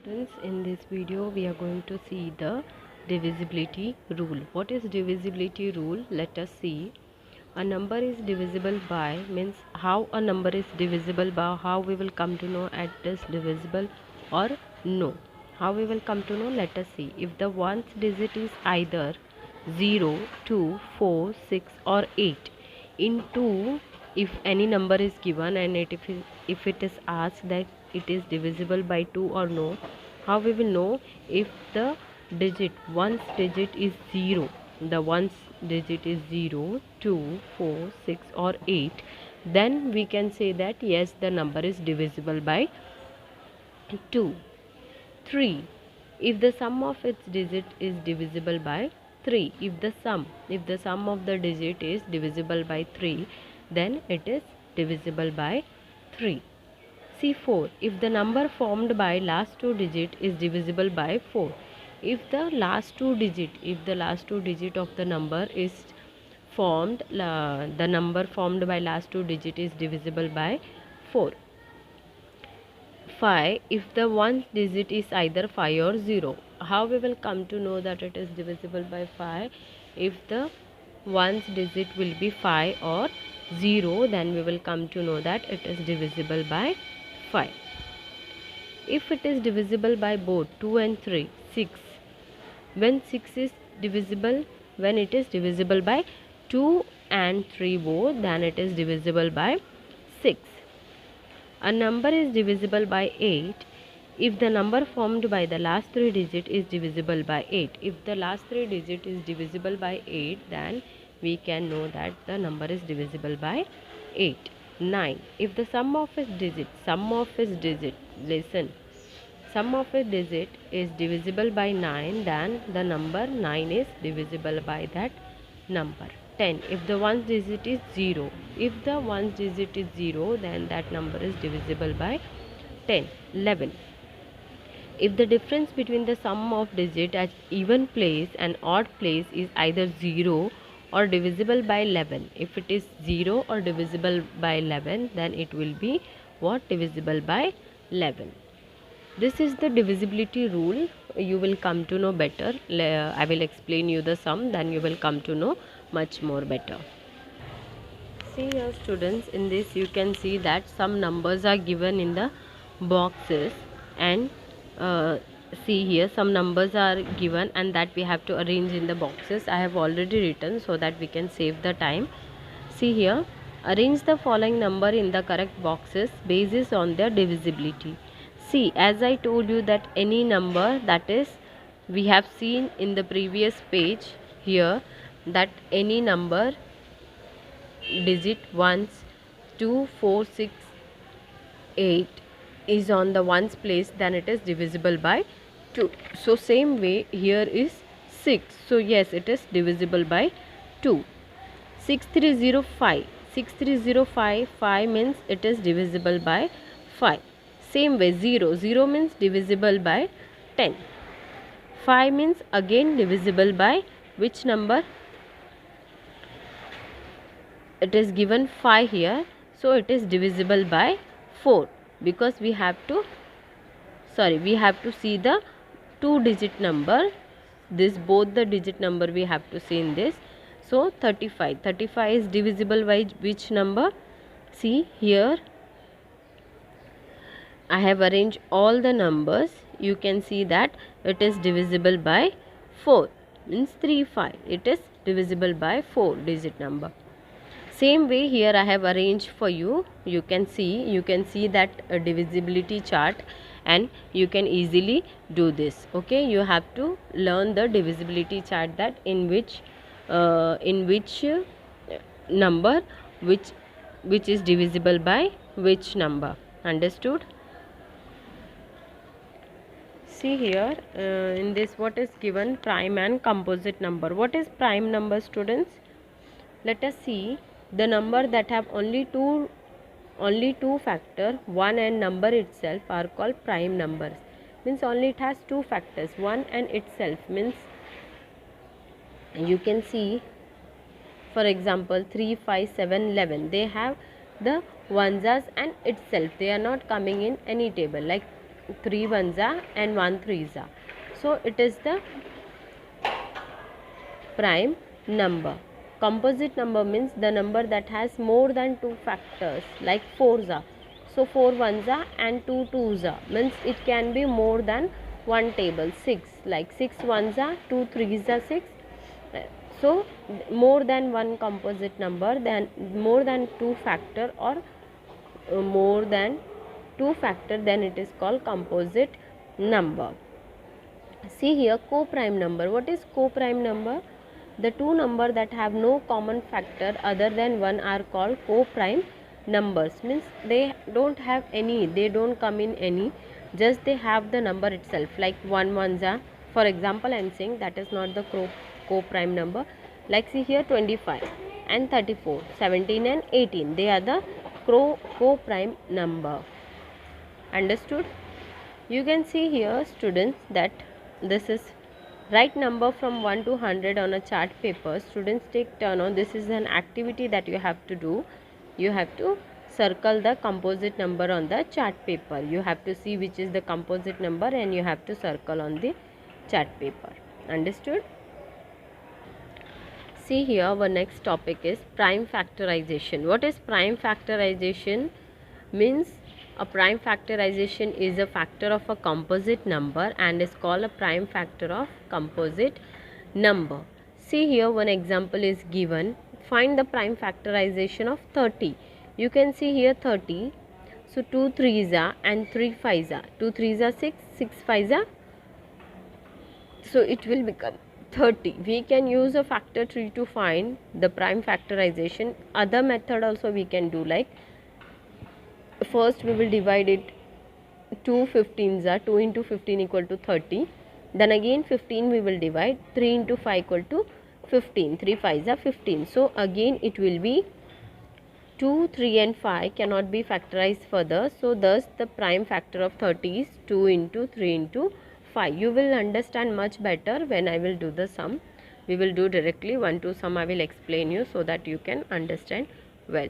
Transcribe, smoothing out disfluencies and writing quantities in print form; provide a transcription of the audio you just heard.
students, in this video we are going to see the divisibility rule. What is divisibility rule? Let us see. A number is divisible by means how a number is divisible by, how we will come to know it is divisible or no. How we will come to know? Let us see. If the ones digit is either 0, 2, 4, 6 or 8. In 2, if any number is given and if it is asked that it is divisible by 2 or no, how we will know? If the ones digit is 0, the ones digit is 0, 2, 4, 6 or 8, then we can say that yes, the number is divisible by 2. 3, if the sum of its digit is divisible by 3, if the sum of the digit is divisible by 3, then it is divisible by 3. C4, if the number formed by last two digit is divisible by 4, if the last two digit of the number is formed, the number formed by last two digit is divisible by 4. 5, if the ones digit is either 5 or 0. How we will come to know that it is divisible by 5? If the ones digit will be 5 or 0, then we will come to know that it is divisible by 5. If it is divisible by both 2 and 3, 6. When it is divisible by 2 and 3 both, then it is divisible by 6. A number is divisible by 8 if the number formed by the last three digit is divisible by 8. If the last three digit is divisible by 8, then we can know that the number is divisible by 8. 9, if the sum of its digit is divisible by 9, then the number 9 is divisible by that number. 10, if the ones digit is 0, then that number is divisible by 10. 11, if the difference between the sum of digit at even place and odd place is either 0 or divisible by 11. If it is 0 or divisible by 11, then it will be what? Divisible by 11. This is the divisibility rule. You will come to know better. I will explain you the sum, then you will come to know much more better. See here students, in this you can see that some numbers are given in the boxes, and see here some numbers are given and that we have to arrange in the boxes. I have already written so that we can save the time. See here, arrange the following number in the correct boxes basis on their divisibility. See, as I told you that any number, that is, we have seen in the previous page here that any number digit 1, 2, 4, 6, 8 is on the ones place, then it is divisible by 2. So same way here is 6. So yes, it is divisible by 2. 6305. 6305, 5 means it is divisible by 5. Same way 0. 0 means divisible by 10. 5 means again divisible by which number? It is given 5 here. So it is divisible by 4, because we have to see the two digit number. Both the digit number we have to see in this. So 35 is divisible by which number? See here, I have arranged all the numbers. You can see that it is divisible by 4, means 35. It is divisible by 4 digit number. Same way here I have arranged for you. You can see that a divisibility chart, and you can easily do this. Okay, you have to learn the divisibility chart, that in which number which is divisible by which number. Understood? See here, in this what is given? Prime and composite number. What is prime number, students? Let us see. The number that have only two factor, 1 and number itself, are called prime numbers. Means only it has two factors, 1 and itself. Means you can see, for example, 3, 5, 7, 11. They have the ones and itself. They are not coming in any table. Like 3 ones are and 1 threes are. So it is the prime number. Composite number means the number that has more than 2 factors, like 4s are. So 4 ones are and 2 twos are, means it can be more than one table. 6, like 6 ones are, 2 threes are 6. So more than one composite number, then more than 2 factor or more than 2 factor, then it is called composite number. See here, co-prime number. What is co-prime number? The two numbers that have no common factor other than 1 are called co-prime numbers. Means they don't have any, they don't come in any, just they have the number itself. Like 1 ones are, for example I am saying, that is not the co-prime number. Like see here, 25 and 34, 17 and 18, they are the co-prime number. Understood? You can see here, students, that this is write number from 1 to 100 on a chart paper. Students take turn on. This is an activity that you have to do. You have to circle the composite number on the chart paper. You have to see which is the composite number and you have to circle on the chart paper. Understood? See here, our next topic is prime factorization. What is prime factorization? Means a prime factorization is a factor of a composite number and is called a prime factor of composite number. See here, one example is given. Find the prime factorization of 30. You can see here 30. So 2 threes are and 3 fives are. 2 threes are 6, 6 fives are. So it will become 30. We can use a factor tree to find the prime factorization. Other method also we can do, like first we will divide it. 2 15s are, 2 into 15 equal to 30. Then again 15 we will divide. 3 into 5 equal to 15. 3 5s are 15. So again it will be 2, 3 and 5 cannot be factorized further. So thus the prime factor of 30 is 2 into 3 into 5. You will understand much better when I will do the sum. We will do directly 1 to sum. I will explain you so that you can understand well.